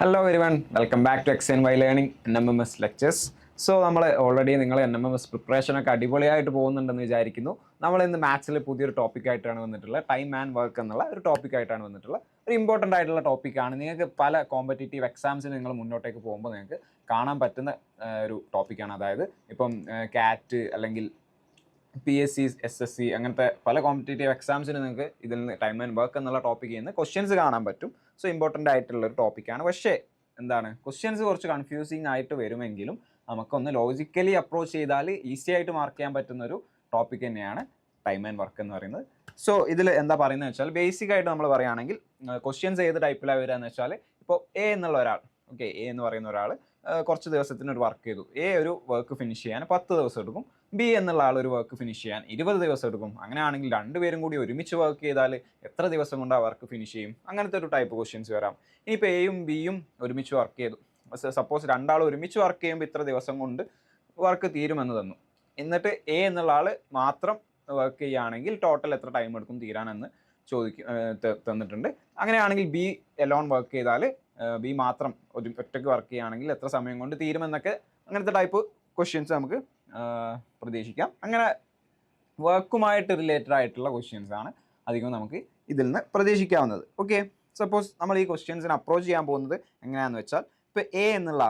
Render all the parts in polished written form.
Hello everyone, welcome back to X and Y learning NMMS lectures. So നമ്മൾ already നിങ്ങൾ NMMS പ്രിപ്പറേഷനൊക്കെ അടിപൊളിയായിട്ട് പോകുന്നുണ്ടെന്ന് വിചാരിക്കുന്നു. നമ്മൾ ഇന്ന് മാത്സിൽ പുതിയൊരു ടോപ്പിക്കായിട്ടാണ് വന്നിട്ടുള്ളത്. ടൈം ആൻഡ് വർക്ക് എന്നുള്ള ഒരു ടോപ്പിക്കായിട്ടാണ് വന്നിട്ടുള്ളത്. ഒരു ഇമ്പോർട്ടൻ്റ് ആയിട്ടുള്ള ടോപ്പിക്കാണ്. നിങ്ങൾക്ക് പല കോമ്പറ്റേറ്റീവ് എക്സാംസിന് നിങ്ങൾ മുന്നോട്ടേക്ക് പോകുമ്പോൾ നിങ്ങൾക്ക് കാണാൻ പറ്റുന്ന ഒരു ടോപ്പിക്കാണ്. അതായത് ഇപ്പം കാറ്റ് അല്ലെങ്കിൽ PSC, SSC അങ്ങനത്തെ പല കോമ്പറ്റേറ്റീവ് എക്സാംസിന് നിങ്ങൾക്ക് ഇതിൽ നിന്ന് ടൈം ആൻഡ് വർക്ക് എന്നുള്ള ടോപ്പിക്കിൽ നിന്ന് ക്വസ്റ്റ്യൻസ് കാണാൻ പറ്റും. സോ ഇമ്പോർട്ടൻ്റ് ആയിട്ടുള്ള ഒരു ടോപ്പിക്കാണ്. പക്ഷേ എന്താണ്, ക്വസ്റ്റ്യൻസ് കുറച്ച് കൺഫ്യൂസിങ് ആയിട്ട് വരുമെങ്കിലും നമുക്കൊന്ന് ലോജിക്കലി അപ്രോച്ച് ചെയ്താൽ ഈസി ആയിട്ട് മാർക്ക് ചെയ്യാൻ പറ്റുന്ന ഒരു ടോപ്പിക് തന്നെയാണ് ടൈം ആൻഡ് വർക്ക് എന്ന് പറയുന്നത്. സോ ഇതിൽ എന്താ പറയുന്നത് വെച്ചാൽ, ബേസിക് ആയിട്ട് നമ്മൾ പറയുകയാണെങ്കിൽ ക്വസ്റ്റ്യൻസ് ഏത് ടൈപ്പിലാണ് വരിക എന്ന് വെച്ചാൽ, ഇപ്പോൾ എ എന്നുള്ള ഒരാൾ, എ എന്ന് പറയുന്ന ഒരാൾ കുറച്ച് ദിവസത്തിന് ഒരു വർക്ക് ചെയ്തു. ഒരു വർക്ക് ഫിനിഷ് ചെയ്യാൻ 10 ദിവസം എടുക്കും. ബി എന്നുള്ള ആൾ ഒരു വർക്ക് ഫിനിഷ് ചെയ്യാൻ 20 ദിവസം എടുക്കും. അങ്ങനെയാണെങ്കിൽ രണ്ടുപേരും കൂടി ഒരുമിച്ച് വർക്ക് ചെയ്താൽ എത്ര ദിവസം കൊണ്ട് ആ വർക്ക് ഫിനിഷ് ചെയ്യും? അങ്ങനത്തെ ഒരു ടൈപ്പ് ക്വസ്റ്റ്യൻസ് വരാം. ഇനിയിപ്പോൾ എയും ബിയും ഒരുമിച്ച് വർക്ക് ചെയ്തു. സപ്പോസ് രണ്ടാൾ ഒരുമിച്ച് വർക്ക് ചെയ്യുമ്പോൾ ഇത്ര ദിവസം കൊണ്ട് വർക്ക് തീരുമെന്ന് തന്നു. എന്നിട്ട് എ എന്നുള്ള ആൾ മാത്രം വർക്ക് ചെയ്യുകയാണെങ്കിൽ ടോട്ടൽ എത്ര ടൈം എടുക്കും തീരാനെന്ന് തന്നിട്ടുണ്ട്. അങ്ങനെയാണെങ്കിൽ ബി എലോൺ വർക്ക് ചെയ്താൽ, ബി മാത്രം ഒറ്റയ്ക്ക് വർക്ക് ചെയ്യുകയാണെങ്കിൽ എത്ര സമയം കൊണ്ട് തീരുമെന്നൊക്കെ, അങ്ങനത്തെ ടൈപ്പ് ക്വസ്റ്റ്യൻസ് നമുക്ക് പ്രതീക്ഷിക്കാം. അങ്ങനെ വർക്കുമായിട്ട് റിലേറ്റഡ് ആയിട്ടുള്ള ക്വസ്റ്റ്യൻസ് ആണ് അധികം നമുക്ക് ഇതിൽ നിന്ന് പ്രതീക്ഷിക്കാവുന്നത്. ഓക്കെ, സപ്പോസ് നമ്മൾ ഈ ക്വസ്റ്റ്യൻസിന് അപ്രോച്ച് ചെയ്യാൻ പോകുന്നത് എങ്ങനെയാണെന്ന് വെച്ചാൽ, ഇപ്പോൾ എ എന്നുള്ള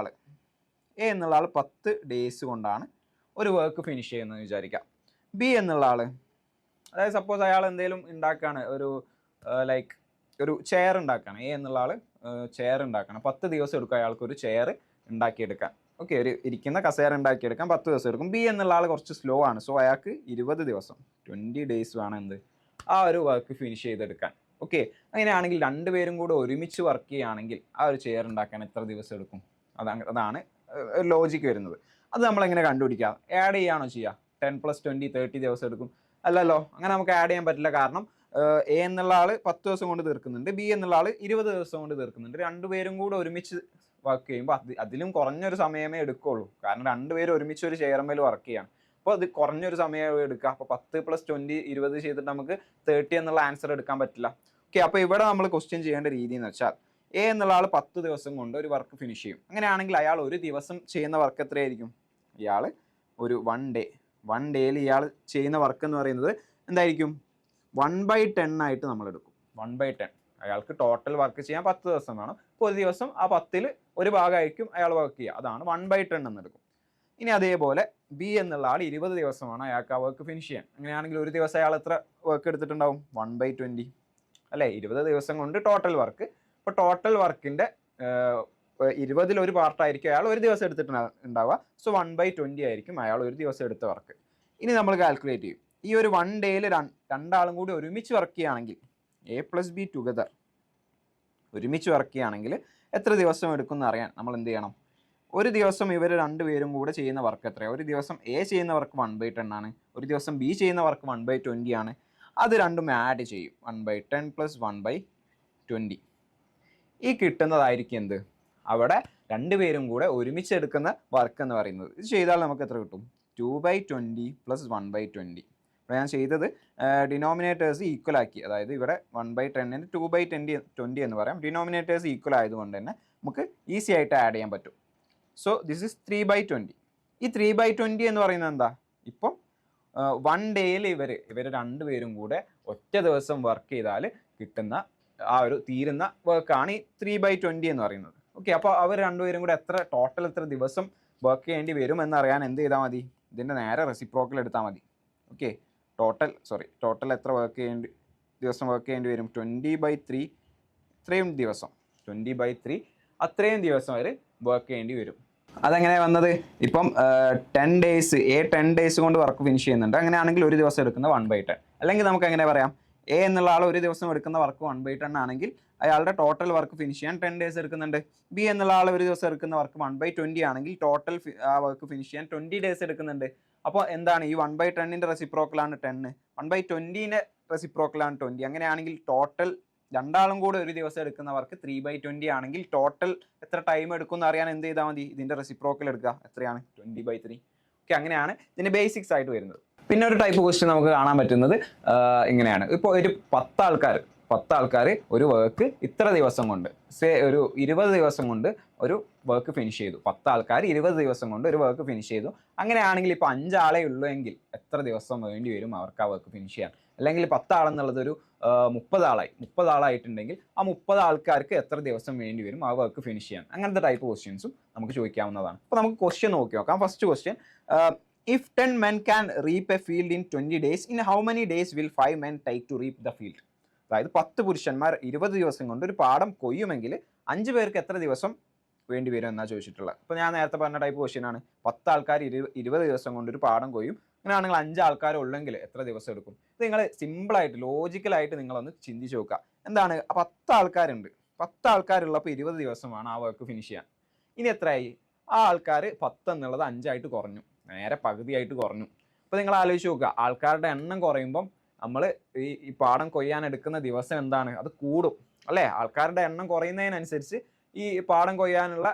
ആൾ 10 ഡേയ്സ് കൊണ്ടാണ് ഒരു വർക്ക് ഫിനിഷ് ചെയ്യുന്നത് വിചാരിക്കാം. ബി എന്നുള്ള ആൾ, അതായത് സപ്പോസ് അയാൾ എന്തെങ്കിലും ഉണ്ടാക്കുകയാണ്, ഒരു ചെയർ ഉണ്ടാക്കുകയാണ്. എ എന്നുള്ള ആൾ ചെയർ ഉണ്ടാക്കണം. 10 ദിവസം എടുക്കും അയാൾക്ക് ഒരു ചെയർ ഉണ്ടാക്കിയെടുക്കാൻ. ഒരു ഇരിക്കുന്ന കസേര ഉണ്ടാക്കിയെടുക്കാൻ 10 ദിവസം എടുക്കും. ബി എന്നുള്ള ആൾ കുറച്ച് സ്ലോ ആണ്. സോ അയാൾക്ക് 20 ദിവസം 20 ഡേയ്സ് വേണം ആ ഒരു വർക്ക് ഫിനിഷ് ചെയ്തെടുക്കാൻ. അങ്ങനെയാണെങ്കിൽ രണ്ടുപേരും കൂടെ ഒരുമിച്ച് വർക്ക് ചെയ്യുകയാണെങ്കിൽ ആ ഒരു ചെയർ ഉണ്ടാക്കാൻ എത്ര ദിവസം എടുക്കും? അതാണ് ലോജിക്ക് വരുന്നത്. അത് നമ്മളെങ്ങനെ കണ്ടുപിടിക്കുക? ആഡ് ചെയ്യുകയാണോ ചെയ്യുക? 10 + 20 30 ദിവസം എടുക്കും? അല്ലല്ലോ, അങ്ങനെ നമുക്ക് ആഡ് ചെയ്യാൻ പറ്റില്ല. കാരണം എ എന്നുള്ള ആൾ 10 ദിവസം കൊണ്ട് തീർക്കുന്നുണ്ട്, ബി എന്നുള്ള ആൾ 20 ദിവസം കൊണ്ട് തീർക്കുന്നുണ്ട്. രണ്ടുപേരും കൂടെ ഒരുമിച്ച് വർക്ക് ചെയ്യുമ്പോൾ അതിലും കുറഞ്ഞൊരു സമയമേ എടുക്കുള്ളൂ. കാരണം രണ്ടുപേരും ഒരുമിച്ച് ഒരു ചെയർമേൽ വർക്ക് ചെയ്യാണ്. അപ്പോൾ അത് കുറഞ്ഞൊരു സമയം എടുക്കുക. അപ്പോൾ 10 + 20 20 ചെയ്തിട്ട് നമുക്ക് 30 എന്നുള്ള ആൻസർ എടുക്കാൻ പറ്റില്ല. അപ്പോൾ ഇവിടെ നമ്മൾ ക്വസ്റ്റ്യൻ ചെയ്യേണ്ട രീതി എന്ന് വെച്ചാൽ, എ എന്നുള്ള ആൾ 10 ദിവസം കൊണ്ട് ഒരു വർക്ക് ഫിനിഷ് ചെയ്യും. അങ്ങനെയാണെങ്കിൽ അയാൾ ഒരു ദിവസം ചെയ്യുന്ന വർക്ക് എത്രയായിരിക്കും? ഇയാൾ ഒരു വൺ ഡേയിൽ ഇയാൾ ചെയ്യുന്ന വർക്ക് എന്ന് പറയുന്നത് എന്തായിരിക്കും? 1/10 ആയിട്ട് നമ്മൾ എടുക്കും. 1/10. അയാൾക്ക് ടോട്ടൽ വർക്ക് ചെയ്യാൻ 10 ദിവസം വേണം. അപ്പോൾ ഒരു ദിവസം ആ 10ൽ ഒരു ഭാഗമായിരിക്കും അയാൾ വർക്ക് ചെയ്യുക. അതാണ് 1/10 എന്നെടുക്കും. ഇനി അതേപോലെ ബി എന്നുള്ള ആൾ 20 ദിവസമാണ് അയാൾക്ക് ആ വർക്ക് ഫിനിഷ് ചെയ്യാൻ. അങ്ങനെയാണെങ്കിൽ ഒരു ദിവസം അയാൾ എത്ര വർക്ക് എടുത്തിട്ടുണ്ടാവും? 1/20 അല്ലേ? 20 ദിവസം കൊണ്ട് ടോട്ടൽ വർക്ക്. അപ്പോൾ ടോട്ടൽ വർക്കിൻ്റെ 20ൽ ഒരു പാർട്ടായിരിക്കും അയാൾ ഒരു ദിവസം എടുത്തിട്ടുണ്ടാവുക. സോ 1/20 ആയിരിക്കും അയാൾ ഒരു ദിവസം എടുത്ത വർക്ക്. ഇനി നമ്മൾ കാൽക്കുലേറ്റ് ചെയ്യും. ഈ ഒരു 1 ഡേയിൽ രണ്ടാളും കൂടി ഒരുമിച്ച് വർക്ക് ചെയ്യുകയാണെങ്കിൽ, A + B ടുഗദർ ഒരുമിച്ച് വർക്ക് ചെയ്യുകയാണെങ്കിൽ എത്ര ദിവസം എടുക്കും എന്ന് അറിയാൻ നമ്മൾ എന്ത് ചെയ്യണം? ഒരു ദിവസം ഇവർ രണ്ടുപേരും കൂടെ ചെയ്യുന്ന വർക്ക് എത്രയാണ്? ഒരു ദിവസം A ചെയ്യുന്ന വർക്ക് 1/10 ആണ്, ഒരു ദിവസം B ചെയ്യുന്ന വർക്ക് 1/20 ആണ്. അത് രണ്ടും ആഡ് ചെയ്യും. 1/10 + 1/20 ഈ കിട്ടുന്നതായിരിക്കും എന്ത്? അവിടെ രണ്ടുപേരും കൂടെ ഒരുമിച്ച് എടുക്കുന്ന വർക്ക് എന്ന് പറയുന്നത്. ഇത് ചെയ്താൽ നമുക്ക് എത്ര കിട്ടും? 2/20 + 1/20. അപ്പോൾ ഞാൻ ചെയ്തത് ഡിനോമിനേറ്റേഴ്സ് ഈക്വൽ ആക്കി. അതായത് ഇവിടെ 1/10ന് 2/20 എന്ന് പറയാം. ഡിനോമിനേറ്റേഴ്സ് ഈക്വൽ ആയതുകൊണ്ട് തന്നെ നമുക്ക് ഈസി ആയിട്ട് ആഡ് ചെയ്യാൻ പറ്റും. So this is 3/20. ഈ 3/20 എന്ന് പറയുന്നത് എന്താ? ഇപ്പം 1 ഡേയിൽ ഇവർ രണ്ടുപേരും കൂടെ ഒറ്റ ദിവസം വർക്ക് ചെയ്താൽ കിട്ടുന്ന ആ ഒരു തീരുന്ന വർക്കാണ് ഈ 3/20 എന്ന് പറയുന്നത്. അപ്പോൾ അവർ രണ്ടുപേരും കൂടെ ടോട്ടൽ എത്ര ദിവസം വർക്ക് ചെയ്യേണ്ടി വരും എന്നറിയാൻ എന്ത് ചെയ്താൽ മതി? ഇതിൻ്റെ നേരെ റെസിപ്രോക്കൽ എടുത്താൽ മതി. ടോട്ടൽ എത്ര ദിവസം വർക്ക് ചെയ്യേണ്ടി വരും? 20/3 ഇത്രയും ദിവസം, 20/3 അത്രയും ദിവസം അവർ വർക്ക് ചെയ്യേണ്ടി വരും. അതെങ്ങനെയാണ് വന്നത്? ഇപ്പം 10 ഡേയ്സ് കൊണ്ട് വർക്ക് ഫിനിഷ് ചെയ്യുന്നുണ്ട്. അങ്ങനെയാണെങ്കിൽ ഒരു ദിവസം എടുക്കുന്ന 1/10. അല്ലെങ്കിൽ നമുക്ക് എങ്ങനെ പറയാം? എ എന്നുള്ള ആൾ ഒരു ദിവസം എടുക്കുന്ന വർക്ക് 1/10 ആണെങ്കിൽ അയാളുടെ ടോട്ടൽ വർക്ക് ഫിനിഷ് ചെയ്യാൻ 10 ഡേയ്സ് എടുക്കുന്നുണ്ട്. ബി എന്നുള്ള ആൾ ഒരു ദിവസം എടുക്കുന്ന വർക്ക് 1/20 ആണെങ്കിൽ ടോട്ടൽ ആ വർക്ക് ഫിനിഷ് ചെയ്യാൻ 20 ഡേയ്സ് എടുക്കുന്നുണ്ട്. അപ്പോൾ എന്താണ്? ഈ 1/10ൻ്റെ റെസിപ്രോക്കലാണ് 10, 1/20ൻ്റെ റെസിപ്രോക്കലാണ് 20. അങ്ങനെയാണെങ്കിൽ ടോട്ടൽ രണ്ടാളും കൂടെ ഒരു ദിവസം എടുക്കുന്ന വർക്ക് 3/20 ആണെങ്കിൽ ടോട്ടൽ എത്ര ടൈം എടുക്കും എന്ന് അറിയാൻ എന്ത് ചെയ്താൽ മതി? ഇതിൻ്റെ റെസിപ്രോക്കൽ എടുക്കുക. എത്രയാണ്? 20/3. അങ്ങനെയാണ് ഇതിൻ്റെ ബേസിക്സ് ആയിട്ട് വരുന്നത്. പിന്നെ ഒരു ടൈപ്പ് ക്വസ്റ്റ്യൻ നമുക്ക് കാണാൻ പറ്റുന്നത് ഇങ്ങനെയാണ്. ഇപ്പോൾ ഒരു 10 ആൾക്കാർ 10 ആൾക്കാർ ഒരു വർക്ക് ഇത്ര ദിവസം കൊണ്ട് ഒരു 20 ദിവസം കൊണ്ട് ഒരു വർക്ക് ഫിനിഷ് ചെയ്തു. 10 ആൾക്കാർ 20 ദിവസം കൊണ്ട് ഒരു വർക്ക് ഫിനിഷ് ചെയ്തു. അങ്ങനെയാണെങ്കിൽ ഇപ്പോൾ 5 ആളെ ഉള്ളൂ എങ്കിൽ എത്ര ദിവസം വേണ്ടി വരും അവർക്ക് ആ വർക്ക് ഫിനിഷ് ചെയ്യാൻ? അല്ലെങ്കിൽ 10 ആളെന്നുള്ളത് ഒരു 30 ആളായിട്ടുണ്ടെങ്കിൽ ആ 30 ആൾക്കാർക്ക് എത്ര ദിവസം വേണ്ടി വരും ആ വർക്ക് ഫിനിഷ് ചെയ്യാൻ? അങ്ങനത്തെ ടൈപ്പ് ക്വസ്റ്റ്യൻസും നമുക്ക് ചോദിക്കാവുന്നതാണ്. അപ്പോൾ നമുക്ക് ക്വസ്റ്റ്യൻ നോക്കാം. First question, if 10 men can reap a field in 20 days, in how many days will 5 men take to reap the field? അതായത് 10 പുരുഷന്മാർ 20 ദിവസം കൊണ്ട് ഒരു പാടം കൊയ്യുമെങ്കിൽ 5 പേർക്ക് എത്ര ദിവസം വേണ്ടി വരും എന്നാണ് ചോദിച്ചിട്ടുള്ളത്. അപ്പോൾ ഞാൻ നേരത്തെ പറഞ്ഞ ടൈപ്പ് ക്വസ്റ്റ്യൻ ആണ്. 10 ആൾക്കാർ 20 ദിവസം കൊണ്ട് ഒരു പാടം കൊയ്യും. അങ്ങനെയാണെങ്കിൽ 5 ആൾക്കാർ ഉള്ളെങ്കിൽ എത്ര ദിവസം എടുക്കും? ഇത് നിങ്ങൾ സിമ്പിളായിട്ട് ലോജിക്കലായിട്ട് നിങ്ങളൊന്ന് ചിന്തിച്ച് നോക്കുക. എന്താണ്, 10 ആൾക്കാരുണ്ട്. 10 ആൾക്കാരുള്ളപ്പോൾ 20 ദിവസമാണ് ആ വർക്ക് ഫിനിഷ് ചെയ്യാൻ. ഇനി എത്രയായി? ആ ആൾക്കാർ 10 എന്നുള്ളത് 5 ആയിട്ട് കുറഞ്ഞു, നേരെ പകുതിയായിട്ട് കുറഞ്ഞു. അപ്പോൾ നിങ്ങൾ ആലോചിച്ച് നോക്കുക, ആൾക്കാരുടെ എണ്ണം കുറയുമ്പം നമ്മൾ ഈ പാടം കൊയ്യാൻ എടുക്കുന്ന ദിവസം എന്താണ്, അത് കൂടും അല്ലേ? ആൾക്കാരുടെ എണ്ണം കുറയുന്നതിനനുസരിച്ച് ഈ പാടം കൊയ്യാനുള്ള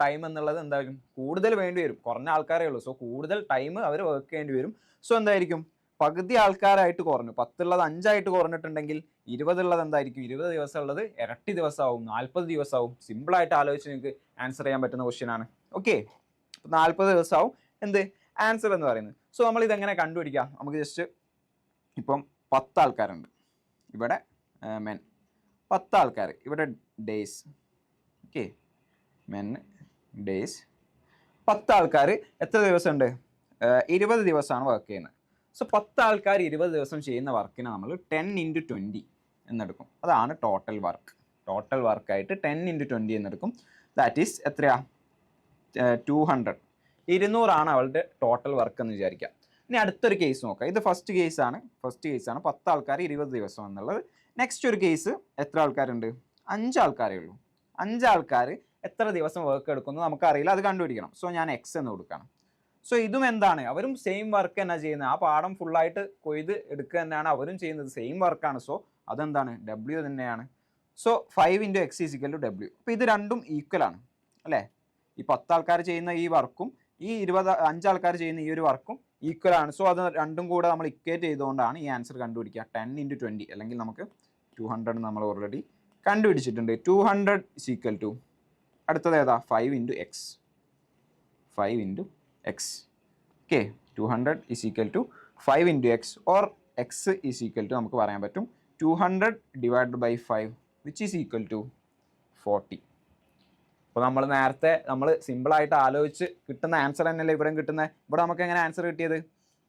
ടൈം എന്നുള്ളത് എന്തായാലും കൂടുതൽ വേണ്ടി വരും. കുറഞ്ഞ ആൾക്കാരേ ഉള്ളൂ, സോ കൂടുതൽ ടൈം അവർ വർക്ക് ചെയ്യേണ്ടി വരും. സോ എന്തായിരിക്കും, പകുതി ആൾക്കാരായിട്ട് കുറഞ്ഞു. 10 ഉള്ളത് 5 ആയിട്ട് കുറഞ്ഞിട്ടുണ്ടെങ്കിൽ 20 ഉള്ളത് എന്തായിരിക്കും? 20 ദിവസം ഉള്ളത് ഇരട്ടി ദിവസമാവും, 40 ദിവസമാവും. സിമ്പിളായിട്ട് ആലോചിച്ച് നിങ്ങൾക്ക് ആൻസർ ചെയ്യാൻ പറ്റുന്ന ക്വസ്റ്റ്യൻ ആണ്. ഓക്കെ, 40 ദിവസമാവും എന്ത് ആൻസർ എന്ന് പറയുന്നത്. സോ നമ്മൾ ഇതെങ്ങനെ കണ്ടുപിടിക്കാം? നമുക്ക് ജസ്റ്റ് ഇപ്പം 10 ആൾക്കാരുണ്ട്, ഇവിടെ മെൻ 10 ആൾക്കാർ, ഇവിടെ ഡേയ്സ്. ഓക്കെ, മെൻ ഡേയ്സ് 10 ആൾക്കാർ എത്ര ദിവസമുണ്ട്? 20 ദിവസമാണ് വർക്ക് ചെയ്യുന്നത്. സോ 10 ആൾക്കാർ 20 ദിവസം ചെയ്യുന്ന വർക്കിനെ നമ്മൾ 10 × 20 എന്നെടുക്കും. അതാണ് ടോട്ടൽ വർക്ക്. ടോട്ടൽ വർക്കായിട്ട് 10 × 20 എന്നെടുക്കും. ദാറ്റ് ഈസ് എത്രയാ? 200. 200 അവളുടെ ടോട്ടൽ വർക്ക് എന്ന് വിചാരിക്കാം. ഇനി അടുത്തൊരു കേസ് നോക്കാം. ഇത് ഫസ്റ്റ് കേസാണ്. 10 ആൾക്കാർ 20 ദിവസം എന്നുള്ളത്. നെക്സ്റ്റ് ഒരു കേസ്, എത്ര ആൾക്കാരുണ്ട്? 5 ആൾക്കാരേ ഉള്ളൂ. 5 ആൾക്കാർ എത്ര ദിവസം വർക്ക് എടുക്കുന്നു നമുക്കറിയില്ല, അത് കണ്ടുപിടിക്കണം. സോ ഞാൻ എക്സ് എന്ന് കൊടുക്കണം. സോ ഇതും എന്താണ്, അവരും സെയിം വർക്ക് തന്നെ ചെയ്യുന്നത്. ആ പാടം ഫുള്ളായിട്ട് കൊയ്ത് എടുക്കുക തന്നെയാണ് അവരും ചെയ്യുന്നത്, സെയിം വർക്കാണ്. സോ അതെന്താണ്, ഡബ്ല്യു തന്നെയാണ്. So 5 × x = W. അപ്പോൾ ഇത് രണ്ടും ഈക്വൽ ആണ് അല്ലേ? ഈ 10 ആൾക്കാർ ചെയ്യുന്ന ഈ വർക്കും ഈ 5 ആൾക്കാർ ചെയ്യുന്ന ഈ ഒരു വർക്കും ഈക്വൽ ആണ്. സോ അത് രണ്ടും കൂടെ നമ്മൾ ഇക്വേറ്റ് ചെയ്തുകൊണ്ടാണ് ഈ ആൻസർ കണ്ടുപിടിക്കുക. 10 × 20 അല്ലെങ്കിൽ നമുക്ക് 200 നമ്മൾ ഓൾറെഡി കണ്ടുപിടിച്ചിട്ടുണ്ട്. 200 = അടുത്തത് ഏതാ? 5 × x. 5 × x. Okay, 200 = 5 × x or x = നമുക്ക് പറയാൻ പറ്റും 200 / 5 which is equal to 40. അപ്പോൾ നമ്മൾ നേരത്തെ സിമ്പിളായിട്ട് ആലോചിച്ച് കിട്ടുന്ന ആൻസർ തന്നെയല്ലേ ഇവിടെ കിട്ടുന്നത്. ഇവിടെ നമുക്ക് എങ്ങനെ ആൻസർ കിട്ടിയത്?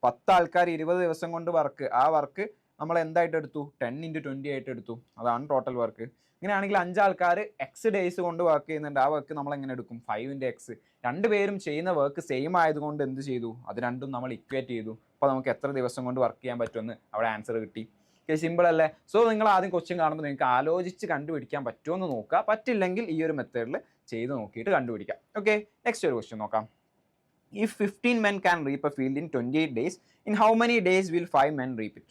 10 ആൾക്കാർ 20 ദിവസം കൊണ്ട് വർക്ക്, ആ വർക്ക് നമ്മൾ എന്തായിട്ട് എടുത്തു? 10 × 20 ആയിട്ട് എടുത്തു. അതാണ് ടോട്ടൽ വർക്ക്. ഇങ്ങനെയാണെങ്കിൽ 5 ആൾക്കാർ എക്സ് ഡേയ്സ് കൊണ്ട് വർക്ക് ചെയ്യുന്നുണ്ട്. ആ വർക്ക് നമ്മൾ എങ്ങനെ എടുക്കും? 5 × x. രണ്ടുപേരും ചെയ്യുന്ന വർക്ക് സെയിം ആയതുകൊണ്ട് എന്ത് ചെയ്തു? അത് രണ്ടും നമ്മൾ ഇക്വേറ്റ് ചെയ്തു. അപ്പോൾ നമുക്ക് എത്ര ദിവസം കൊണ്ട് വർക്ക് ചെയ്യാൻ പറ്റുമെന്ന് അവിടെ ആൻസർ കിട്ടി. സിമ്പിൾ അല്ലേ? സോ നിങ്ങൾ ആദ്യം ക്വസ്റ്റ്യൻ കാണുമ്പോൾ നിങ്ങൾക്ക് ആലോചിച്ച് കണ്ടുപിടിക്കാൻ പറ്റുമോ എന്ന് നോക്കുക. പറ്റില്ലെങ്കിൽ ഈ ഒരു മെത്തേഡിൽ ചെയ്ത് നോക്കിയിട്ട് കണ്ടുപിടിക്കാം. ഓക്കെ, നെക്സ്റ്റ് ഒരു ക്വസ്റ്റ്യൻ നോക്കാം. If 15 men can reap a field in 28 days, in how many days will 5 men reap it?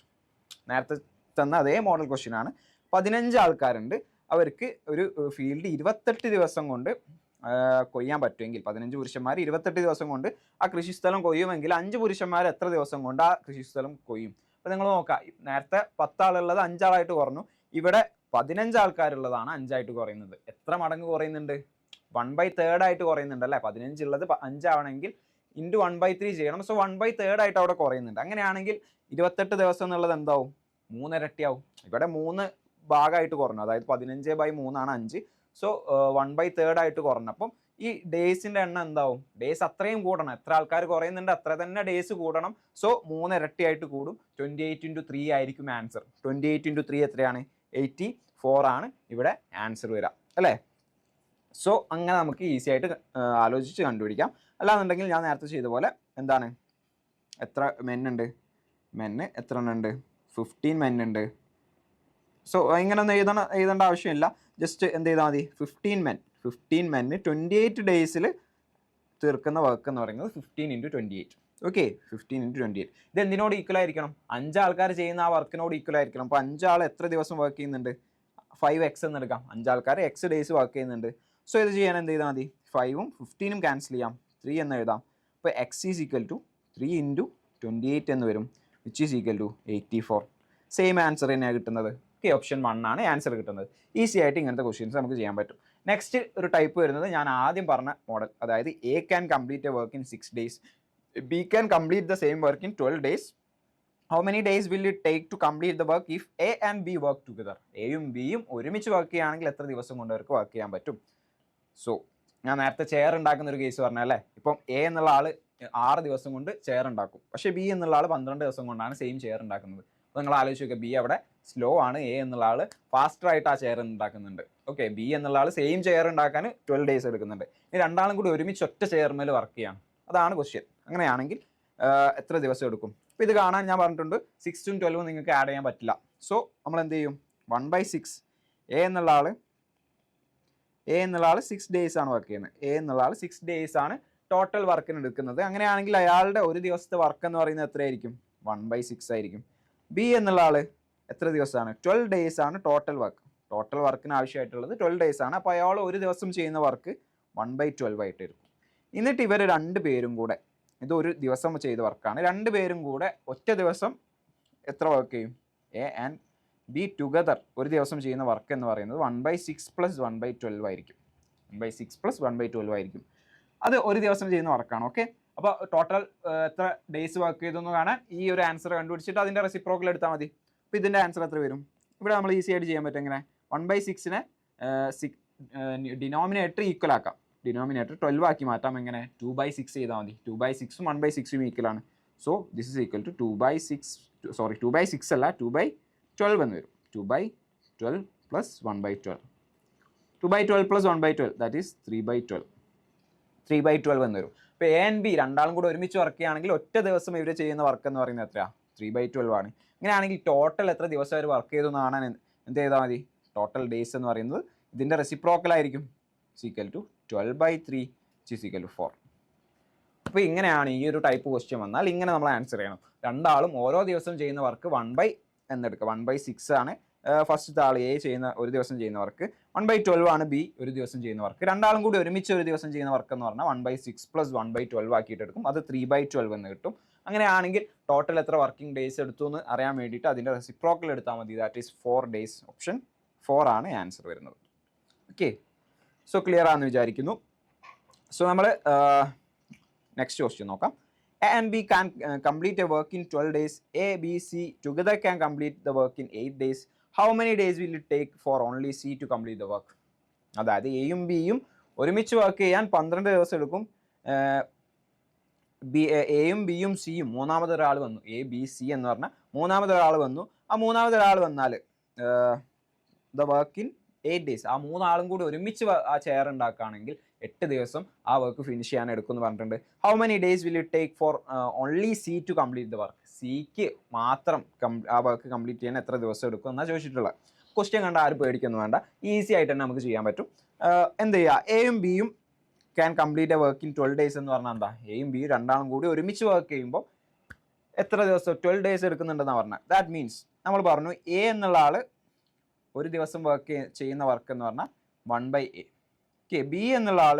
നേരത്തെ തന്ന അതേ മോഡൽ ക്വസ്റ്റ്യൻ ആണ്. 15 ആൾക്കാരുണ്ട്, അവർക്ക് ഒരു ഫീൽഡ് 28 ദിവസം കൊണ്ട് കൊയ്യാൻ പറ്റുമെങ്കിൽ, 15 പുരുഷന്മാർ 28 ദിവസം കൊണ്ട് ആ കൃഷിസ്ഥലം കൊയ്യുമെങ്കിൽ 5 പുരുഷന്മാർ എത്ര ദിവസം കൊണ്ട് ആ കൃഷിസ്ഥലം കൊയ്യും? അപ്പോൾ നിങ്ങൾ നോക്കാം, നേരത്തെ 10 ആളുള്ളത് 5 ആളായിട്ട് കുറഞ്ഞു. ഇവിടെ 15 ആൾക്കാരുള്ളതാണ് 5 ആയിട്ട് കുറയുന്നത്. എത്ര മടങ്ങ് കുറയുന്നുണ്ട്? 1/3 ആയിട്ട് കുറയുന്നുണ്ട് അല്ലേ? 15 ഉള്ളത് 5 ആവണമെങ്കിൽ ഇൻറ്റു 1/3 ചെയ്യണം. സോ 1/3 ആയിട്ട് അവിടെ കുറയുന്നുണ്ട്. അങ്ങനെയാണെങ്കിൽ 28 ദിവസം എന്നുള്ളത് എന്താവും? 3 ഇരട്ടിയാവും. ഇവിടെ 3 ഭാഗമായിട്ട് കുറഞ്ഞു, അതായത് 15/3 ആണ് 5. സോ 1/3 ആയിട്ട് കുറഞ്ഞപ്പം ഈ ഡേയ്സിൻ്റെ എണ്ണം എന്താവും? ഡേയ്സ് അത്രയും കൂടണം. എത്ര ആൾക്കാർ കുറയുന്നുണ്ട് അത്ര തന്നെ ഡേയ്സ് കൂടണം. സോ 3 ഇരട്ടിയായിട്ട് കൂടും. 28 × 3 ആയിരിക്കും ആൻസർ. 28 × 3 എത്രയാണ്? 84 ആണ് ഇവിടെ ആൻസർ വരിക അല്ലേ? സോ അങ്ങനെ നമുക്ക് ഈസി ആയിട്ട് ആലോചിച്ച് കണ്ടുപിടിക്കാം. അല്ലാന്നുണ്ടെങ്കിൽ ഞാൻ നേരത്തെ ചെയ്ത പോലെ എന്താണ്, എത്ര മെന്നുണ്ട്? മെന്ന് എത്ര എണ്ണം ഉണ്ട്? 15 മെന്നുണ്ട്. സോ ഇങ്ങനെയൊന്നും എഴുതേണ്ട ആവശ്യമില്ല. ജസ്റ്റ് എന്ത് ചെയ്താൽ മതി? 15 മെന്ന് 28 ഡേയ്സിൽ തീർക്കുന്ന വർക്ക് എന്ന് പറയുന്നത് 15 × 28. ഓക്കെ, 15 × 28. ഇത് എന്തിനോട് ഈക്വൽ ആയിരിക്കണം? 5 ആൾക്കാർ ചെയ്യുന്ന ആ വർക്കിനോട് ഈക്വൽ ആയിരിക്കണം. അപ്പോൾ 5 ആൾ എത്ര ദിവസം വർക്ക് ചെയ്യുന്നുണ്ട്? 5x എന്ന് എടുക്കാം. 5 ആൾക്കാർ എക്സ് ഡേയ്സ് വർക്ക് ചെയ്യുന്നുണ്ട്. സോ ഇത് ചെയ്യാൻ എന്ത് ചെയ്താൽ മതി? 5ഉം 15ഉം ക്യാൻസൽ ചെയ്യാം, 3 എന്ന് എഴുതാം. അപ്പോൾ x = 3 × 28 എന്ന് വരും, which is equal to 84. Same answer തന്നെയാണ് കിട്ടുന്നത്. ഓക്കെ, ഓപ്ഷൻ 1 ആണ് ആൻസർ കിട്ടുന്നത്. ഈസി ആയിട്ട് ഇങ്ങനത്തെ ക്വസ്റ്റ്യൻസ് നമുക്ക് ചെയ്യാൻ പറ്റും. നെക്സ്റ്റ് ഒരു ടൈപ്പ് വരുന്നത് ഞാൻ ആദ്യം പറഞ്ഞ മോഡൽ, അതായത് A can complete a work in 6 days, B can complete the same work in 12 days. How many days will it take to complete the work if A and B work together? എയും ബിയും ഒരുമിച്ച് work ചെയ്യുകയാണെങ്കിൽ എത്ര ദിവസം കൊണ്ട് അവർക്ക് work ചെയ്യാൻ പറ്റും? സോ ഞാൻ നേരത്തെ ചെയർ ഉണ്ടാക്കുന്ന ഒരു കേസ് പറഞ്ഞല്ലേ, ഇപ്പം എ എന്നുള്ള ആൾ 6 ദിവസം കൊണ്ട് ചെയർ ഉണ്ടാക്കും, പക്ഷേ ബി എന്നുള്ള ആൾ 12 ദിവസം കൊണ്ടാണ് സെയിം ചെയർ ഉണ്ടാക്കുന്നത്. അപ്പോൾ നിങ്ങൾ ആലോചിച്ച് നോക്കുക, ബി അവിടെ സ്ലോ ആണ്, എ എന്നുള്ള ആൾ ഫാസ്റ്റർ ആയിട്ട് ആ ചെയർ ഉണ്ടാക്കുന്നുണ്ട്. ഓക്കെ, ബി എന്നുള്ള ആൾ സെയിം ചെയർ ഉണ്ടാക്കാൻ 12 days എടുക്കുന്നുണ്ട്. ഈ രണ്ടാളും കൂടി ഒരുമിച്ച് ഒറ്റ ചെയർമേൽ വർക്ക് ചെയ്യാണ്. അതാണ് ക്വസ്റ്റ്യൻ. അങ്ങനെയാണെങ്കിൽ എത്ര ദിവസം എടുക്കും? അപ്പോൾ ഇത് കാണാൻ ഞാൻ പറഞ്ഞിട്ടുണ്ട് 6ഉം 12ഉം നിങ്ങൾക്ക് ആഡ് ചെയ്യാൻ പറ്റില്ല. സോ നമ്മൾ എന്ത് ചെയ്യും? 1/6 എ എന്നുള്ള ആൾ 6 days ആണ് വർക്ക് ചെയ്യുന്നത്. എ എന്നുള്ള ആൾ 6 days ആണ് ടോട്ടൽ വർക്കിന് എടുക്കുന്നത്. അങ്ങനെയാണെങ്കിൽ അയാളുടെ ഒരു ദിവസത്തെ വർക്ക് എന്ന് പറയുന്നത് എത്രയായിരിക്കും? 1/6 ആയിരിക്കും. ബി എന്നുള്ള ആൾ എത്ര ദിവസമാണ്? 12 days ആണ് ടോട്ടൽ വർക്ക്. ടോട്ടൽ വർക്കിന് ആവശ്യമായിട്ടുള്ളത് 12 days ആണ്. അപ്പോൾ അയാൾ ഒരു ദിവസം ചെയ്യുന്ന വർക്ക് 1/12 ആയിട്ട് എടുക്കും. എന്നിട്ട് ഇവർ 2 പേരും കൂടെ, ഇത് ഒരു ദിവസം ചെയ്ത വർക്കാണ്, 2 പേരും കൂടെ ഒറ്റ ദിവസം എത്ര വർക്ക് ചെയ്യും? എ ആൻഡ് ബി ടുഗദർ ഒരു ദിവസം ചെയ്യുന്ന വർക്ക് എന്ന് പറയുന്നത് 1/6 + 1/12 ആയിരിക്കും. 1/6 + 1/12 ആയിരിക്കും. അത് ഒരു ദിവസം ചെയ്യുന്ന വർക്കാണ്. ഓക്കെ, അപ്പോൾ ടോട്ടൽ എത്ര ഡേയ്സ് വർക്ക് ചെയ്തെന്ന് കാണാൻ ഈ ഒരു ആൻസർ കണ്ടുപിടിച്ചിട്ട് അതിൻ്റെ റെസിപ്രോക്കൽ എടുത്താൽ മതി. അപ്പോൾ ഇതിൻ്റെ ആൻസർ എത്ര വരും? ഇവിടെ നമ്മൾ ഈസി ആയിട്ട് ചെയ്യാൻ പറ്റും. എങ്ങനെ? 1/6നെ ഡിനോമിനേറ്റർ ഈക്വൽ ആക്കാം. ഡിനോമിനേറ്റർ 12 ആക്കി മാറ്റാം. എങ്ങനെ? 2/6 ചെയ്താൽ മതി. 2/6ഉം 1/6ഉം ഈക്വൽ ആണ്. So this is equal to 2/6 അല്ല 2/12 എന്ന് വരും. 2/12 + 1/12. 2/12 + 1/12 ദാറ്റ് ഈസ് 3/12. 3/12 എന്ന് വരും. ഇപ്പോൾ എ ആൻഡ് ബി രണ്ടാളും കൂടെ ഒരുമിച്ച് വർക്ക് ചെയ്യുകയാണെങ്കിൽ ഒറ്റ ദിവസം ഇവർ ചെയ്യുന്ന വർക്ക് എന്ന് പറയുന്നത് എത്രയാണ്? 3/12 ആണ്. അങ്ങനെയാണെങ്കിൽ ടോട്ടൽ എത്ര ദിവസം അവർ വർക്ക് ചെയ്തു എന്ന് കാണാൻ എന്ത് ചെയ്താൽ മതി? ടോട്ടൽ ഡേയ്സ് എന്ന് പറയുന്നത് ഇതിൻ്റെ റെസിപ്രോക്കലായിരിക്കും. Equal to 12/3 = 4. അപ്പോൾ ഇങ്ങനെയാണ് ഈ ഒരു ടൈപ്പ് ക്വസ്റ്റ്യൻ വന്നാൽ ഇങ്ങനെ നമ്മൾ ആൻസർ ചെയ്യണം. രണ്ടാളും ഓരോ ദിവസം ചെയ്യുന്ന വർക്ക് 1 എന്നെടുക്കുക. 1/6 ആണ് ഫസ്റ്റത്തെ ആൾ എ ചെയ്യുന്ന ഒരു ദിവസം ചെയ്യുന്ന വർക്ക്. 1/12 ആണ് ബി ഒരു ദിവസം ചെയ്യുന്ന വർക്ക്. രണ്ടാളും കൂടി ഒരുമിച്ച് ഒരു ദിവസം ചെയ്യുന്ന വർക്ക് എന്ന് പറഞ്ഞാൽ 1/6 + 1/12 ആക്കിയിട്ട് എടുക്കും. അത് 3/12 എന്ന് കിട്ടും. അങ്ങനെയാണെങ്കിൽ ടോട്ടൽ എത്ര വർക്കിംഗ് ഡേയ്സ് എടുത്തു എന്ന് അറിയാൻ വേണ്ടിയിട്ട് അതിൻ്റെ റെസിപ്രോക്കൽ എടുത്താൽ മതി. That is 4 days. ഓപ്ഷൻ 4 ആണ് ആൻസർ വരുന്നത്. ഓക്കെ, സോ ക്ലിയർ ആണെന്ന് വിചാരിക്കുന്നു. സോ നമ്മൾ നെക്സ്റ്റ് ക്വസ്റ്റ്യൻ നോക്കാം. A and B can complete a work in 12 days. A, B, C together can complete the work in 8 days. How many days will it take for only C to complete the work? അതായത് എയും ബിയും ഒരുമിച്ച് work ചെയ്യാൻ 12 ദിവസം എടുക്കും. എയും ബിയും സിയും മൂന്നാമതൊരാൾ വന്നു. എ ബി സി എന്ന് പറഞ്ഞാൽ മൂന്നാമതൊരാൾ വന്നു. ആ മൂന്നാമതൊരാൾ വന്നാൽ ദ വർക്ക് ഇൻ 8 days. ആ മൂന്നാളും കൂടി ഒരുമിച്ച് ആ ചെയർ ഉണ്ടാക്കുകയാണെങ്കിൽ 8 ദിവസം ആ വർക്ക് ഫിനിഷ് ചെയ്യാൻ എടുക്കുമെന്ന് പറഞ്ഞിട്ടുണ്ട്. How many days will it take for only C to complete the work? സിക്ക് മാത്രം ആ വർക്ക് കംപ്ലീറ്റ് ചെയ്യാൻ എത്ര ദിവസം എടുക്കും എന്നാണ് ചോദിച്ചിട്ടുള്ളത്. ക്വസ്റ്റ്യൻ കണ്ട ആരും പേടിക്കൊന്നും വേണ്ട, ഈസി ആയിട്ട് തന്നെ നമുക്ക് ചെയ്യാൻ പറ്റും. എന്ത് ചെയ്യുക? എയും ബിയും can complete a work in 12 days എന്ന് പറഞ്ഞാൽ എന്താ? എയും ബിയും രണ്ടാളും കൂടി ഒരുമിച്ച് വർക്ക് ചെയ്യുമ്പോൾ എത്ര ദിവസം? 12 days എടുക്കുന്നുണ്ടെന്നാണ് പറഞ്ഞത്. ദാറ്റ് മീൻസ് നമ്മൾ പറഞ്ഞു എ എന്നുള്ള ആൾ ഒരു ദിവസം വർക്ക് ചെയ്യുന്ന വർക്ക് എന്ന് പറഞ്ഞാൽ 1/a. ഓക്കെ, ബി എന്നുള്ള ആൾ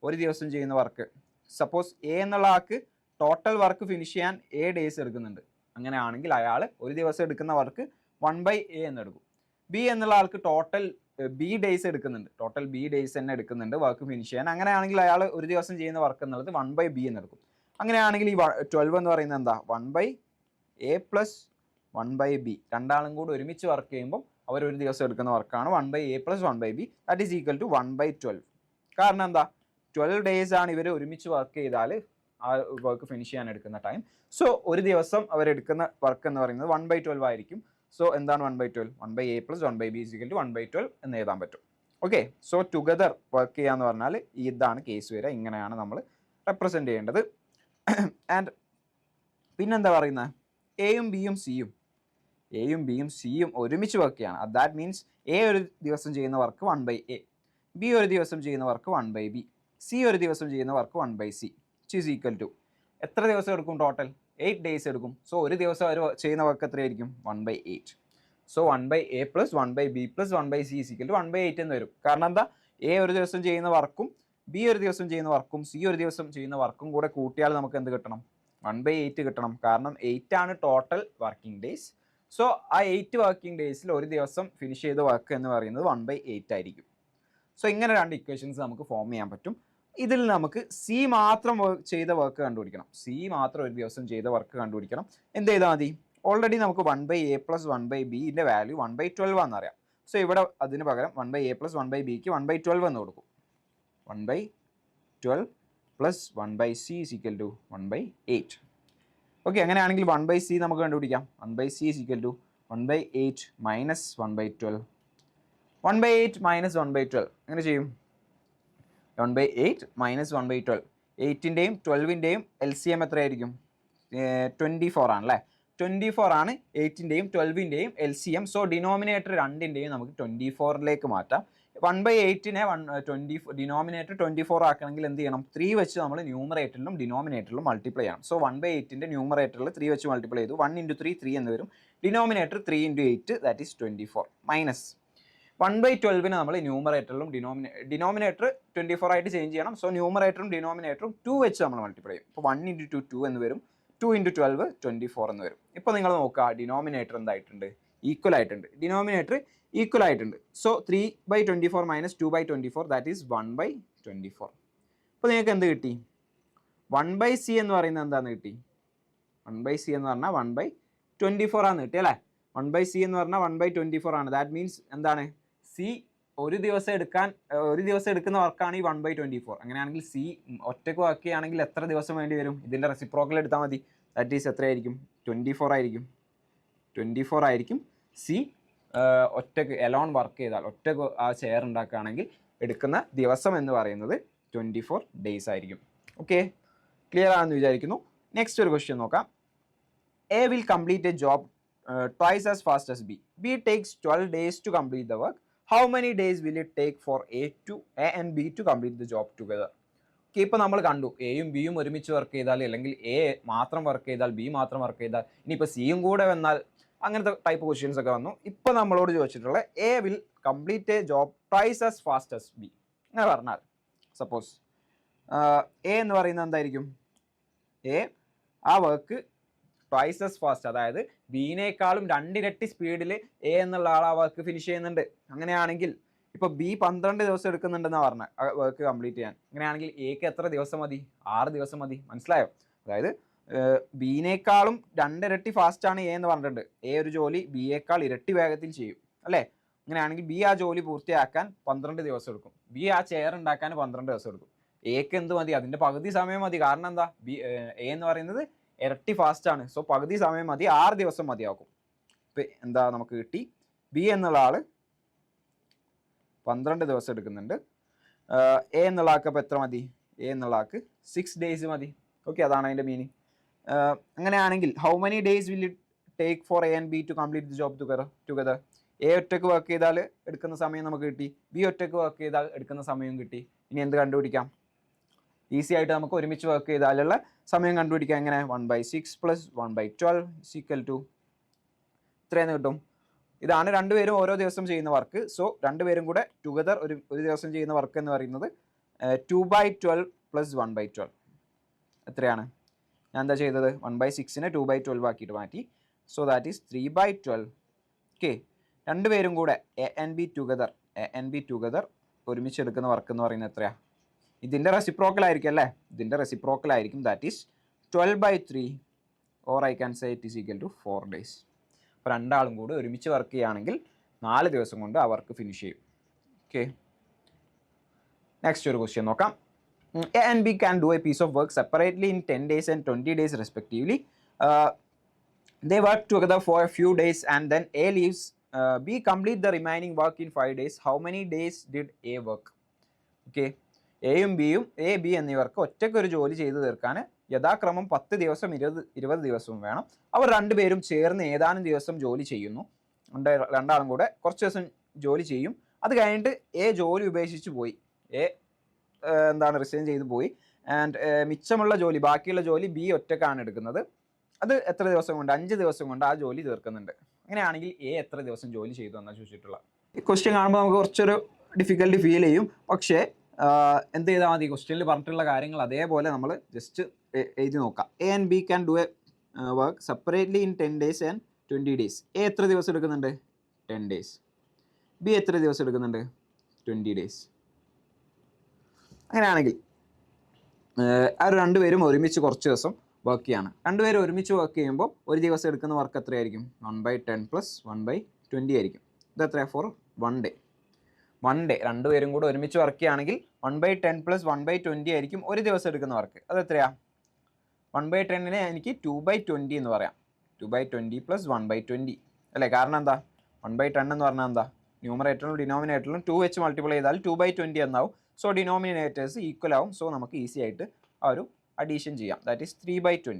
ഒരു ദിവസം ചെയ്യുന്ന വർക്ക്, സപ്പോസ് എ എന്നുള്ള ആൾക്ക് ടോട്ടൽ വർക്ക് ഫിനിഷ് ചെയ്യാൻ 7 days എടുക്കുന്നുണ്ട്. അങ്ങനെയാണെങ്കിൽ അയാൾ ഒരു ദിവസം എടുക്കുന്ന വർക്ക് 1/a എന്നെടുക്കും. ബി എന്നുള്ള ആൾക്ക് ടോട്ടൽ ബി ഡേയ്സ് എടുക്കുന്നുണ്ട്, ടോട്ടൽ ബി ഡേയ്സ് തന്നെ എടുക്കുന്നുണ്ട് വർക്ക് ഫിനിഷ് ചെയ്യാൻ. അങ്ങനെയാണെങ്കിൽ അയാൾ ഒരു ദിവസം ചെയ്യുന്ന വർക്ക് എന്നുള്ളത് 1/b എന്നെടുക്കും. അങ്ങനെയാണെങ്കിൽ ഈ 12 എന്ന് പറയുന്നത് എന്താ? 1/a + 1/b. രണ്ടാളും കൂടി ഒരുമിച്ച് വർക്ക് ചെയ്യുമ്പോൾ അവർ ഒരു ദിവസം എടുക്കുന്ന വർക്കാണ് 1/a + 1/b. That is equal to 1/12. കാരണം എന്താ? 12 days ആണ് ഇവർ ഒരുമിച്ച് വർക്ക് ചെയ്താൽ ആ വർക്ക് ഫിനിഷ് ചെയ്യാൻ എടുക്കുന്ന ടൈം. സോ ഒരു ദിവസം അവരെടുക്കുന്ന വർക്ക് എന്ന് പറയുന്നത് 1/12 ആയിരിക്കും. സോ എന്താണ് 1/12? 1/a + 1/b = 1/12 എന്ന് എഴുതാൻ പറ്റും. ഓക്കെ, സോ ടുഗദർ വർക്ക് ചെയ്യാന്ന് പറഞ്ഞാൽ ഇതാണ് കേസ് വരിക. ഇങ്ങനെയാണ് നമ്മൾ റെപ്രസെൻറ്റ് ചെയ്യേണ്ടത്. ആൻഡ് പിന്നെന്താ പറയുന്നത്? എയും ബിയും സിയും ഒരുമിച്ച് വർക്ക് ചെയ്യാണ്. ദാറ്റ് മീൻസ് എ ഒരു ദിവസം ചെയ്യുന്ന വർക്ക് 1/a, ബി ഒരു ദിവസം ചെയ്യുന്ന വർക്ക് 1/b, സി ഒരു ദിവസം ചെയ്യുന്ന work 1/c. Is equal to എത്ര ദിവസം എടുക്കും? ടോട്ടൽ 8 days എടുക്കും. സോ ഒരു ദിവസം അവർ ചെയ്യുന്ന വർക്ക് എത്രയായിരിക്കും? 1/8. സോ 1/a + 1/b + 1/c = 1/8 എന്ന് വരും. കാരണം എന്താ? എ ഒരു ദിവസം ചെയ്യുന്ന വർക്കും ബി ഒരു ദിവസം ചെയ്യുന്ന വർക്കും സി ഒരു ദിവസം ചെയ്യുന്ന വർക്കും കൂടെ കൂട്ടിയാൽ നമുക്ക് എന്ത് കിട്ടണം? 1/8 കിട്ടണം. കാരണം 8 ആണ് ടോട്ടൽ വർക്കിംഗ് ഡേയ്സ്. സോ ആ 8 വർക്കിംഗ് ഡേയ്സിൽ ഒരു ദിവസം ഫിനിഷ് ചെയ്ത വർക്ക് എന്ന് പറയുന്നത് 1/8 ആയിരിക്കും. സോ ഇങ്ങനെ രണ്ട് ഇക്വേഷൻസ് നമുക്ക് ഫോം ചെയ്യാൻ പറ്റും. ഇതിൽ നമുക്ക് സി മാത്രം ചെയ്ത വർക്ക് കണ്ടുപിടിക്കണം. സി മാത്രം ഒരു ദിവസം ചെയ്ത വർക്ക് കണ്ടുപിടിക്കണം. എന്ത് ചെയ്താൽ മതി? ഓൾറെഡി നമുക്ക് 1/a + 1/bന്റെ വാല്യൂ 1/12 ആണെന്നറിയാം. സോ ഇവിടെ അതിന് പകരം 1/a + 1/bക്ക് 1/12 എന്ന് കൊടുക്കും. 1/12 + 1/c = 1/8. ഓക്കെ, അങ്ങനെയാണെങ്കിൽ 1/c നമുക്ക് കണ്ടുപിടിക്കാം. 1/c = 1/8 - 1/12. 1/8 - 1/12 എങ്ങനെ ചെയ്യും? 1/8 - 1/12. 8ൻ്റെയും 12ൻ്റെയും LCM എത്രയായിരിക്കും? 24 ആണല്ലേ. 24 ആണ് 8ൻ്റെയും 12ൻ്റെയും LCM. സോ ഡിനോമിനേറ്റർ രണ്ടിൻ്റെയും നമുക്ക് 24ലേക്ക് മാറ്റാം. 1/8നെ ഡിനോമിനേറ്റർ 24 ആക്കണമെങ്കിൽ എന്ത് ചെയ്യണം? 3 വെച്ച് നമ്മൾ ന്യൂമറേറ്ററിലും ഡിനോമിനേറ്ററിലും മൾട്ടിപ്ലൈ ചെയ്യണം. സോ 1/8ൻ്റെ ന്യൂമറേറ്ററിൽ 3 വെച്ച് മൾട്ടിപ്ലൈ ചെയ്തു. 1 × 3 3 എന്ന് വരും. ഡിനോമിനേറ്റർ 3 × 8 ദാറ്റ് ഈസ് 24 മൈനസ് 1/12നെ നമ്മൾ ന്യൂമറേറ്ററിലും ഡിനോമിനേറ്റർ 24 ആയിട്ട് ചേഞ്ച് ചെയ്യണം. സോ ന്യൂമറേറ്ററും ഡിനോമിനേറ്ററും 2 വെച്ച് നമ്മൾ മൾട്ടിപ്ലൈ ചെയ്യും. അപ്പോൾ 1 × 2 2 എന്ന് വരും. 2 × 12 24 എന്ന് വരും. ഇപ്പോൾ നിങ്ങൾ നോക്കുക, ഡിനോമിനേറ്റർ എന്തായിട്ടുണ്ട്? ഈക്വൽ ആയിട്ടുണ്ട്. ഡിനോമിനേറ്റർ ഈക്വൽ ആയിട്ടുണ്ട്. So 3/24 - 2/24 that is 1/24. അപ്പോൾ നിങ്ങൾക്ക് എന്ത് കിട്ടി? 1/c എന്ന് പറയുന്നത് എന്താണെന്ന് കിട്ടി? 1/c എന്ന് പറഞ്ഞാൽ 1/24 ആണ് കിട്ടി അല്ലേ? 1/c എന്ന് പറഞ്ഞാൽ 1/24 ആണ്. ദാറ്റ് മീൻസ് എന്താണ്? സി ഒരു ദിവസം എടുക്കുന്ന വർക്കാണ് ഈ 1/24. അങ്ങനെയാണെങ്കിൽ സി ഒറ്റയ്ക്ക് വർക്ക് ചെയ്യുകയാണെങ്കിൽ എത്ര ദിവസം വേണ്ടി വരും? ഇതിൻ്റെ റെസിപ്രോക്കൽ എടുത്താൽ മതി. ദാറ്റ് ഈസ് എത്രയായിരിക്കും? 24 ആയിരിക്കും. 24 ആയിരിക്കും സി ഒറ്റയ്ക്ക് എലോൺ വർക്ക് ചെയ്താൽ, ഒറ്റയ്ക്ക് ആ ചെയർ ഉണ്ടാക്കുകയാണെങ്കിൽ എടുക്കുന്ന ദിവസം എന്ന് പറയുന്നത് 24 ഡേയ്സ് ആയിരിക്കും. ഓക്കെ, ക്ലിയർ ആണെന്ന് വിചാരിക്കുന്നു. നെക്സ്റ്റ് ഒരു ക്വസ്റ്റ്യൻ നോക്കാം. A will complete A job twice as fast as B. B takes 12 days to complete the work. How many days will it take for A and B to complete the job together? Okay, ഇപ്പോൾ നമ്മൾ കണ്ടു എയും ബിയും ഒരുമിച്ച് work ചെയ്താൽ, അല്ലെങ്കിൽ A മാത്രം work ചെയ്താൽ, ബി മാത്രം വർക്ക് ചെയ്താൽ, ഇനിയിപ്പോൾ സിയും കൂടെ വന്നാൽ, അങ്ങനത്തെ ടൈപ്പ് ക്വസ്റ്റ്യൻസ് ഒക്കെ വന്നു. ഇപ്പോൾ നമ്മളോട് ചോദിച്ചിട്ടുള്ള A will complete A job twice as fast as B. അങ്ങനെ പറഞ്ഞാൽ സപ്പോസ് എ എന്ന് പറയുന്നത് എന്തായിരിക്കും? എ ആ വർക്ക് ട്വൈസ് as ഫാസ്റ്റ്, അതായത് ബിനേക്കാളും 2 ഇരട്ടി സ്പീഡിൽ എ എന്നുള്ള ആൾ ആ വർക്ക് ഫിനിഷ് ചെയ്യുന്നുണ്ട്. അങ്ങനെയാണെങ്കിൽ ഇപ്പോൾ ബി 12 ദിവസം എടുക്കുന്നുണ്ടെന്നാണ് പറഞ്ഞത് ആ വർക്ക് കംപ്ലീറ്റ് ചെയ്യാൻ. അങ്ങനെയാണെങ്കിൽ എക്ക് എത്ര ദിവസം മതി? 6 ദിവസം മതി. മനസ്സിലായോ? അതായത് ബിനേക്കാളും 2 ഇരട്ടി ഫാസ്റ്റാണ് എ എന്ന് പറഞ്ഞിട്ടുണ്ട്. എ ഒരു ജോലി ബിയേക്കാൾ ഇരട്ടി വേഗത്തിൽ ചെയ്യും അല്ലേ? അങ്ങനെയാണെങ്കിൽ ബി ആ ജോലി പൂർത്തിയാക്കാൻ 12 ദിവസം എടുക്കും. ബി ആ ചെയർ ഉണ്ടാക്കാൻ 12 ദിവസം എടുക്കും. എക്ക് എന്ത് മതി? അതിൻ്റെ പകുതി സമയം മതി. കാരണം എന്താ? എ എന്ന് പറയുന്നത് ഇരട്ടി ഫാസ്റ്റ് ആണ്. സോ പകുതി സമയം മതി, 6 ദിവസം മതിയാക്കും. ഇപ്പം എന്താ നമുക്ക് കിട്ടി? ബി എന്നുള്ള ആള് 12 ദിവസം എടുക്കുന്നുണ്ട്. എ എന്നുള്ള ആൾക്ക് അപ്പോൾ എത്ര മതി? എ എന്നുള്ള ആൾക്ക് 6 days മതി. ഓക്കെ, അതാണ് അതിൻ്റെ മീനിങ്. അങ്ങനെയാണെങ്കിൽ how many days will it take for A and B to complete the job together? A ഒറ്റയ്ക്ക് വർക്ക് ചെയ്താൽ എടുക്കുന്ന സമയം നമുക്ക് കിട്ടി. ബി ഒറ്റയ്ക്ക് വർക്ക് ചെയ്താൽ എടുക്കുന്ന സമയം കിട്ടി. ഇനി എന്ത് കണ്ടുപിടിക്കാം? ഈസി ആയിട്ട് നമുക്ക് ഒരുമിച്ച് വർക്ക് ചെയ്താലുള്ള സമയം കണ്ടുപിടിക്കാം. എങ്ങനെ? 1/6 + 1/12 = ഇത്രയെന്ന് കിട്ടും. ഇതാണ് രണ്ടുപേരും ഓരോ ദിവസം ചെയ്യുന്ന വർക്ക്. സോ രണ്ടുപേരും കൂടെ ടുഗദർ ഒരു ദിവസം ചെയ്യുന്ന വർക്ക് എന്ന് പറയുന്നത് 2/12 + 1/12 എത്രയാണ്? ഞാൻ എന്താ ചെയ്തത്? 1/6നെ 2/12 ആക്കിയിട്ട് മാറ്റി. So that is 3/12. ഓക്കെ, രണ്ടുപേരും കൂടെ എ ആൻഡ് ബി ടുഗദർ ഒരുമിച്ച് എടുക്കുന്ന വർക്ക് എന്ന് പറയുന്നത് എത്രയാണ്? ഇതിൻ്റെ റെസിപ്രോക്കൽ ആയിരിക്കും അല്ലേ? ഇതിൻ്റെ റെസിപ്രോക്കൽ ആയിരിക്കും. That is 12/3 or I can say it is equal to 4 days. അപ്പോൾ രണ്ടാളും കൂടി ഒരുമിച്ച് വർക്ക് ചെയ്യുകയാണെങ്കിൽ 4 ദിവസം കൊണ്ട് ആ വർക്ക് ഫിനിഷ് ചെയ്യും. ഓക്കെ, നെക്സ്റ്റ് ഒരു ക്വസ്റ്റ്യൻ നോക്കാം. A and B can do a piece of work separately in 10 days and 20 days respectively. They work together for a few days and then A leaves. B complete the remaining work in 5 days. How many days did A work? Okay, എയും ബിയും A B എന്നിവർക്ക് ഒറ്റയ്ക്കൊരു ജോലി ചെയ്തു തീർക്കാൻ യഥാക്രമം 10 ദിവസം 20 ദിവസവും വേണം. അവർ രണ്ടുപേരും ചേർന്ന് ഏതാനും ദിവസം ജോലി ചെയ്യുന്നു. രണ്ടാളും കൂടെ കുറച്ച് ദിവസം ജോലി ചെയ്യും. അത് കഴിഞ്ഞിട്ട് എ ജോലി ഉപേക്ഷിച്ച് പോയി. എ റിസൈൻ ചെയ്ത് പോയി. ആൻഡ് മിച്ചമുള്ള ജോലി, ബാക്കിയുള്ള ജോലി ബി ഒറ്റക്കാണ് എടുക്കുന്നത്. അത് എത്ര ദിവസം കൊണ്ട്? 5 ദിവസം കൊണ്ട് ആ ജോലി തീർക്കുന്നുണ്ട്. അങ്ങനെയാണെങ്കിൽ എ എത്ര ദിവസം ജോലി ചെയ്തു എന്നാണ് ചോദിച്ചിട്ടുള്ള. ഈ ക്വസ്റ്റ്യൻ കാണുമ്പോൾ നമുക്ക് കുറച്ചൊരു ഡിഫിക്കൽട്ടി ഫീൽ ചെയ്യും. പക്ഷേ എന്ത് ചെയ്താൽ മതി? ക്വസ്റ്റ്യനിൽ പറഞ്ഞിട്ടുള്ള കാര്യങ്ങൾ അതേപോലെ നമ്മൾ ജസ്റ്റ് എഴുതി നോക്കാം. A and B can do A work separately in 10 days and 20 days. A എത്ര ദിവസം എടുക്കുന്നുണ്ട്? 10 ഡേയ്സ്. ബി എത്ര ദിവസം എടുക്കുന്നുണ്ട്? 20 ഡേയ്സ്. അങ്ങനെയാണെങ്കിൽ അവർ രണ്ടുപേരും ഒരുമിച്ച് കുറച്ച് ദിവസം വർക്ക് ചെയ്യാണ്. രണ്ടുപേരും ഒരുമിച്ച് വർക്ക് ചെയ്യുമ്പോൾ ഒരു ദിവസം എടുക്കുന്ന വർക്ക് എത്രയായിരിക്കും? 1/10 + 1/20 ആയിരിക്കും. ഇത് എത്രയാണ്? Four 1 day. 1 ഡേ രണ്ടുപേരും കൂടെ ഒരുമിച്ച് വർക്ക് ചെയ്യുകയാണെങ്കിൽ 1/10 + 1/20 ആയിരിക്കും ഒരു ദിവസം എടുക്കുന്ന വർക്ക്. അത് എത്രയാണ്? 1/10നെ എനിക്ക് 2/20 എന്ന് പറയാം. 2/20 + 1/20 അല്ലേ? കാരണം എന്താ? 1/10 എന്ന് പറഞ്ഞാൽ എന്താ? ന്യൂമറേറ്ററിലും ഡിനോമിനേറ്ററിലും 2 വെച്ച് മൾട്ടിപ്ലൈ ചെയ്താൽ 2/20 എന്നാവും. സോ ഡിനോമിനേറ്റേഴ്സ് ഈക്വൽ ആവും. സോ നമുക്ക് ഈസി ആയിട്ട് ആ ഒരു അഡീഷൻ ചെയ്യാം. That is 3/20.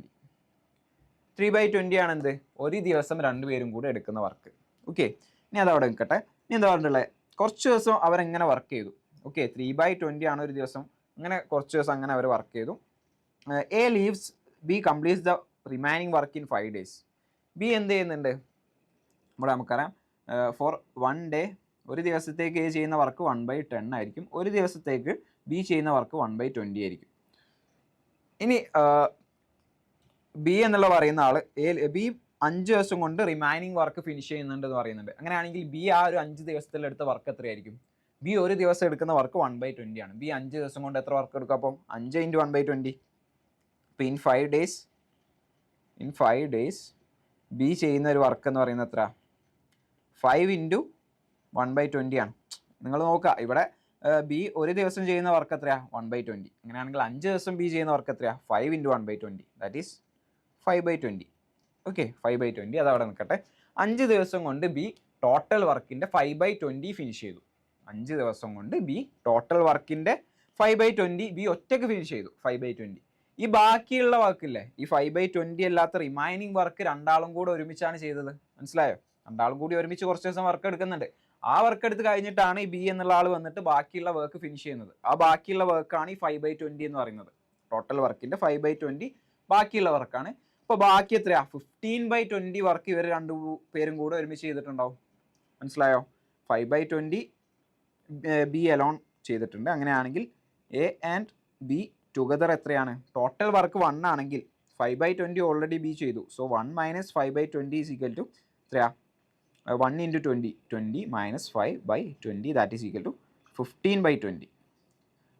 3/20 ആണ് എന്ത്? ഒരു ദിവസം രണ്ടുപേരും കൂടെ എടുക്കുന്ന വർക്ക്. ഓക്കെ, ഇനി അതവിടെ നിൽക്കട്ടെ. ഇനി എന്താ പറഞ്ഞിട്ടുള്ളത്? കുറച്ച് ദിവസം അവരെങ്ങനെ വർക്ക് ചെയ്തു. ഓക്കെ, 3/20 ആണ് ഒരു ദിവസം. അങ്ങനെ കുറച്ച് ദിവസം അങ്ങനെ അവർ വർക്ക് ചെയ്തു. A leaves, B completes the remaining work in 5 days. B എന്ത് ചെയ്യുന്നുണ്ട്? ഇവിടെ നമുക്കറിയാം ഫോർ 1 ഡേ ഒരു ദിവസത്തേക്ക് എ ചെയ്യുന്ന വർക്ക് 1/10 ആയിരിക്കും. ഒരു ദിവസത്തേക്ക് ബി ചെയ്യുന്ന വർക്ക് 1/20 ആയിരിക്കും. ഇനി ബി എന്നുള്ള പറയുന്ന ആൾ ബി 5 ദിവസം കൊണ്ട് റിമൈനിങ് വർക്ക് ഫിനിഷ് ചെയ്യുന്നുണ്ട് എന്ന് പറയുന്നുണ്ട്. അങ്ങനെയാണെങ്കിൽ ബി ആ ഒരു 5 ദിവസത്തിലെടുത്ത വർക്ക് എത്രയായിരിക്കും? ബി ഒരു ദിവസം എടുക്കുന്ന വർക്ക് 1/20 ആണ്. ബി 5 ദിവസം കൊണ്ട് എത്ര വർക്ക് എടുക്കും? അപ്പം 5 × 1/20. അപ്പോൾ ഇൻ 5 ഡേയ്സ് ബി ചെയ്യുന്ന ഒരു വർക്ക് എന്ന് പറയുന്നത് എത്ര? 5 × 1/20 ആണ്. നിങ്ങൾ നോക്കുക, ഇവിടെ ബി ഒരു ദിവസം ചെയ്യുന്ന വർക്ക് എത്രയാണ്? 1/20. അങ്ങനെയാണെങ്കിൽ 5 ദിവസം ബി ചെയ്യുന്ന വർക്ക് എത്രയാണ്? 5 × 1/20. That is 5/20. ഓക്കെ, 5/20 അതവിടെ നിൽക്കട്ടെ. 5 ദിവസം കൊണ്ട് ബി ടോട്ടൽ വർക്കിൻ്റെ 5/20 ഫിനിഷ് ചെയ്തു. 5 ദിവസം കൊണ്ട് ബി ടോട്ടൽ വർക്കിൻ്റെ 5/20 ബി ഒറ്റയ്ക്ക് ഫിനിഷ് ചെയ്തു. 5/20. ഈ ബാക്കിയുള്ള വർക്കില്ലേ, ഈ 5/20 അല്ലാത്ത റിമൈനിങ് വർക്ക് രണ്ടാളും കൂടെ ഒരുമിച്ചാണ് ചെയ്തത്. മനസ്സിലായോ? രണ്ടാളും കൂടി ഒരുമിച്ച് കുറച്ച് ദിവസം വർക്ക് എടുക്കുന്നുണ്ട്. ആ വർക്ക് എടുത്ത് കഴിഞ്ഞിട്ടാണ് ഈ ബി എന്നുള്ള ആൾ വന്നിട്ട് ബാക്കിയുള്ള വർക്ക് ഫിനിഷ് ചെയ്യുന്നത്. ആ ബാക്കിയുള്ള വർക്കാണ് ഈ 5/20 എന്ന് പറയുന്നത്. ടോട്ടൽ വർക്കിൻ്റെ 5/20 ബാക്കിയുള്ള വർക്കാണ്. ഇപ്പോൾ ബാക്കി എത്രയാ? 15/20 വർക്ക് ഇവർ രണ്ടു പേരും കൂടെ ഒരുമിച്ച് ചെയ്തിട്ടുണ്ടാവും. മനസ്സിലായോ? 5/20 ബി അലോൺ ചെയ്തിട്ടുണ്ട്. അങ്ങനെയാണെങ്കിൽ എ ആൻഡ് ബി ടുഗദർ എത്രയാണ്? ടോട്ടൽ വർക്ക് 1 ആണെങ്കിൽ 5/20 ഓൾറെഡി ബി ചെയ്തു. സോ 1 - 5/20 ഈസ് ഈക്വൽ ടു എത്രയാ? 1 × 20. 20 - 5/20 ദാറ്റ് ഈസ് ഈക്വൽ ടു 15/20.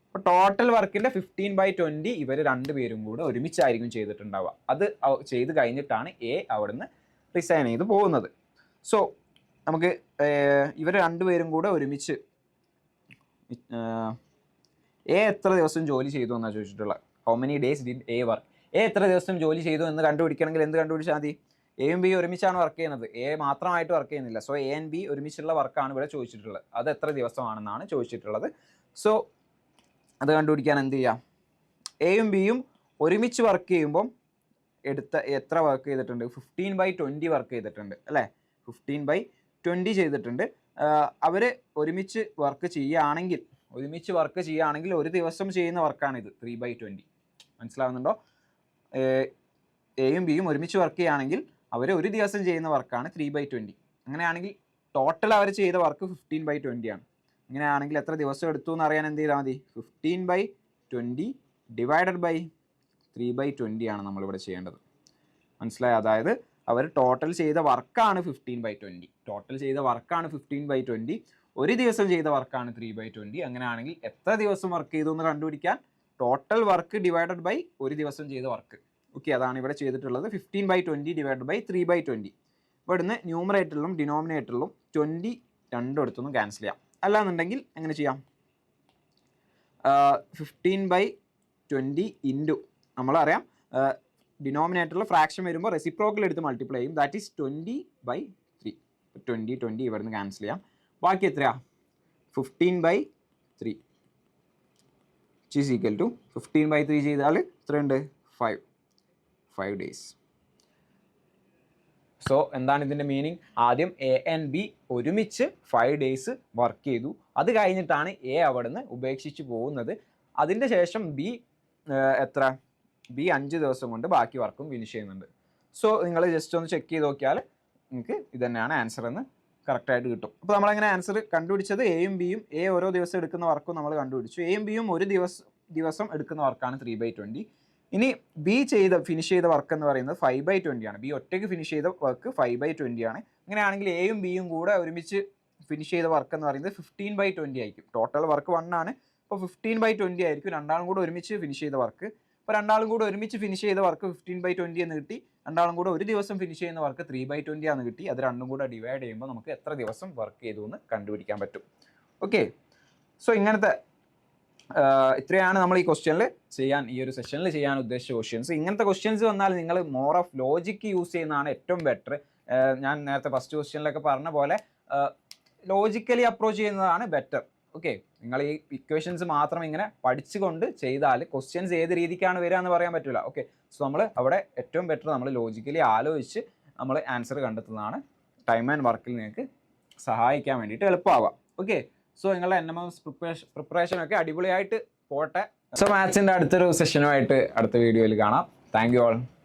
അപ്പോൾ ടോട്ടൽ വർക്കിൻ്റെ 15/20 ഇവർ രണ്ടുപേരും കൂടെ ഒരുമിച്ചായിരിക്കും ചെയ്തിട്ടുണ്ടാവുക. അത് ചെയ്ത് കഴിഞ്ഞിട്ടാണ് എ അവിടുന്ന് റിസൈൻ ചെയ്ത് പോകുന്നത്. സോ നമുക്ക് ഇവർ രണ്ടുപേരും കൂടെ ഒരുമിച്ച് എ എത്ര ദിവസം ജോലി ചെയ്തു എന്നാണ് ചോദിച്ചിട്ടുള്ളത്. How many days did A work? A എത്ര ദിവസം ജോലി ചെയ്തു എന്ന് കണ്ടുപിടിക്കണമെങ്കിൽ എന്ത് കണ്ടുപിടിച്ചാൽ മതി? എയും ബി ഒരുമിച്ചാണ് വർക്ക് ചെയ്യുന്നത്. എ മാത്രമായിട്ട് വർക്ക് ചെയ്യുന്നില്ല. സോ എ ആൻഡ് ബി ഒരുമിച്ചുള്ള വർക്കാണ് ഇവിടെ ചോദിച്ചിട്ടുള്ളത്. അത് എത്ര ദിവസമാണെന്നാണ് ചോദിച്ചിട്ടുള്ളത്. സോ അത് കണ്ടുപിടിക്കാൻ എന്ത് ചെയ്യാം? എയും ബിയും ഒരുമിച്ച് വർക്ക് ചെയ്യുമ്പം എത്ര വർക്ക് ചെയ്തിട്ടുണ്ട്? 15/20 വർക്ക് ചെയ്തിട്ടുണ്ട് അല്ലേ? 15/20 ചെയ്തിട്ടുണ്ട്. അവർ ഒരുമിച്ച് വർക്ക് ചെയ്യുകയാണെങ്കിൽ ഒരു ദിവസം ചെയ്യുന്ന വർക്കാണിത് 3/20. മനസ്സിലാവുന്നുണ്ടോ? എയും ബിയും ഒരുമിച്ച് വർക്ക് ചെയ്യുകയാണെങ്കിൽ അവർ ഒരു ദിവസം ചെയ്യുന്ന വർക്കാണ് 3/20. അങ്ങനെയാണെങ്കിൽ ടോട്ടൽ അവർ ചെയ്ത വർക്ക് 15/20 ആണ്. അങ്ങനെയാണെങ്കിൽ എത്ര ദിവസം എടുത്തു എന്ന് അറിയാൻ എന്ത് ചെയ്താൽ മതി? 15/20 ഡിവൈഡഡ് ബൈ 3/20 ആണ് നമ്മളിവിടെ ചെയ്യേണ്ടത്. മനസ്സിലായോ? അതായത് അവർ ടോട്ടൽ ചെയ്ത വർക്കാണ് 15/20. ഒരു ദിവസം ചെയ്ത വർക്കാണ് 3/20. അങ്ങനെയാണെങ്കിൽ എത്ര ദിവസം വർക്ക് ചെയ്തു എന്ന് കണ്ടുപിടിക്കാൻ ടോട്ടൽ വർക്ക് ഡിവൈഡഡ് ബൈ ഒരു ദിവസം ചെയ്ത വർക്ക്. ഓക്കെ, അതാണ് ഇവിടെ ചെയ്തിട്ടുള്ളത്. 15/20 ഡിവൈഡഡ് ബൈ 3/20. ഇവിടുന്ന് ന്യൂമറേറ്ററിലും ഡിനോമിനേറ്ററിലും 20 രണ്ടും എടുത്തൊന്നും ക്യാൻസൽ ചെയ്യാം. അല്ലാന്നുണ്ടെങ്കിൽ എങ്ങനെ ചെയ്യാം? 15/20 ഇൻറ്റു നമ്മളറിയാം ഡിനോമിനേറ്ററിൽ ഫ്രാക്ഷൻ വരുമ്പോൾ റെസിപ്രോക്കൽ എടുത്ത് മൾട്ടിപ്ലൈ ചെയ്യും. That is 20/3. 20 ഇവിടുന്ന് ക്യാൻസൽ ചെയ്യാം. ബാക്കി എത്രയാ? 15/3 ഈസ് ഈക്വൽ ടു 15/3 ചെയ്താൽ എത്രയുണ്ട്? 5 ഡേയ്സ്. സോ എന്താണ് ഇതിൻ്റെ മീനിങ്? ആദ്യം എ ആൻഡ് ബി ഒരുമിച്ച് 5 ഡേയ്സ് വർക്ക് ചെയ്തു. അത് കഴിഞ്ഞിട്ടാണ് എ അവിടുന്ന് ഉപേക്ഷിച്ച് പോകുന്നത്. അതിൻ്റെ ശേഷം ബി 5 ദിവസം കൊണ്ട് ബാക്കി വർക്കും ഫിനിഷ് ചെയ്യുന്നുണ്ട്. സോ നിങ്ങൾ ജസ്റ്റ് ഒന്ന് ചെക്ക് ചെയ്ത് നോക്കിയാൽ നിങ്ങൾക്ക് ഇത് തന്നെയാണ് ആൻസർ എന്ന് കറക്റ്റായിട്ട് കിട്ടും. അപ്പോൾ നമ്മളങ്ങനെ ആൻസർ കണ്ടുപിടിച്ചത് എയും ബിയും എ ഓരോ ദിവസം എടുക്കുന്ന വർക്കും നമ്മൾ കണ്ടുപിടിച്ചു. എയും ബിയും ഒരു ദിവസം എടുക്കുന്ന വർക്കാണ് 3/20. ഇനി ഫിനിഷ് ചെയ്ത വർക്ക് എന്ന് പറയുന്നത് 5/20 ആണ്. ബി ഒറ്റയ്ക്ക് ഫിനിഷ് ചെയ്ത വർക്ക് 5/20 ആണ്. അങ്ങനെയാണെങ്കിൽ എയും ബിയും കൂടെ ഒരുമിച്ച് ഫിനിഷ് ചെയ്ത വർക്ക് എന്ന് പറയുന്നത് 15/20 ആയിരിക്കും. ടോട്ടൽ വർക്ക് 1 ആണ്. അപ്പോൾ 15/20 ആയിരിക്കും രണ്ടാളും കൂടെ ഒരുമിച്ച് ഫിനിഷ് ചെയ്ത വർക്ക്. അപ്പോൾ രണ്ടാളും കൂടെ ഒരുമിച്ച് ഫിനിഷ് ചെയ്ത വർക്ക് 15/20 എന്ന് കിട്ടി. രണ്ടാളും കൂടെ ഒരു ദിവസം ഫിനിഷ് ചെയ്യുന്ന വർക്ക് 3/20 ആണെന്ന് കിട്ടി. അത് രണ്ടും കൂടെ ഡിവൈഡ് ചെയ്യുമ്പോൾ നമുക്ക് എത്ര ദിവസം വർക്ക് ചെയ്തു എന്ന് കണ്ടുപിടിക്കാൻ പറ്റും. ഓക്കെ, സോ ഇത്രയാണ് നമ്മൾ ഈ ക്വസ്റ്റ്യനിൽ ഈ ഒരു സെഷനിൽ ചെയ്യാൻ ഉദ്ദേശിച്ച ക്വസ്റ്റ്യൻസ്. ഇങ്ങനത്തെ ക്വസ്റ്റ്യൻസ് വന്നാൽ നിങ്ങൾ മോർ ഓഫ് ലോജിക്ക് യൂസ് ചെയ്യുന്നതാണ് ഏറ്റവും ബെറ്റർ. ഞാൻ നേരത്തെ ഫസ്റ്റ് ക്വസ്റ്റ്യനിലൊക്കെ പറഞ്ഞ പോലെ ലോജിക്കലി അപ്രോച്ച് ചെയ്യുന്നതാണ് ബെറ്റർ. ഓക്കെ, നിങ്ങൾ ഈ ഇക്വേഷൻസ് മാത്രം ഇങ്ങനെ പഠിച്ചുകൊണ്ട് ചെയ്താൽ ക്വസ്റ്റ്യൻസ് ഏത് രീതിക്കാണ് വരിക എന്ന് പറയാൻ പറ്റില്ല. ഓക്കെ, സോ നമ്മൾ അവിടെ ഏറ്റവും ബെറ്റർ നമ്മൾ ലോജിക്കലി ആലോചിച്ച് നമ്മൾ ആൻസർ കണ്ടെത്തുന്നതാണ് ടൈം ആൻഡ് വർക്കിൽ നിങ്ങൾക്ക് സഹായിക്കാൻ വേണ്ടിയിട്ട് എളുപ്പമാവാം. ഓക്കെ, സോ നിങ്ങളുടെ NMS പ്രിപ്പറേഷനൊക്കെ അടിപൊളിയായിട്ട് പോട്ടെ. സോ മാത്സിൻ്റെ അടുത്തൊരു സെഷനുമായിട്ട് അടുത്ത വീഡിയോയിൽ കാണാം. Thank you all.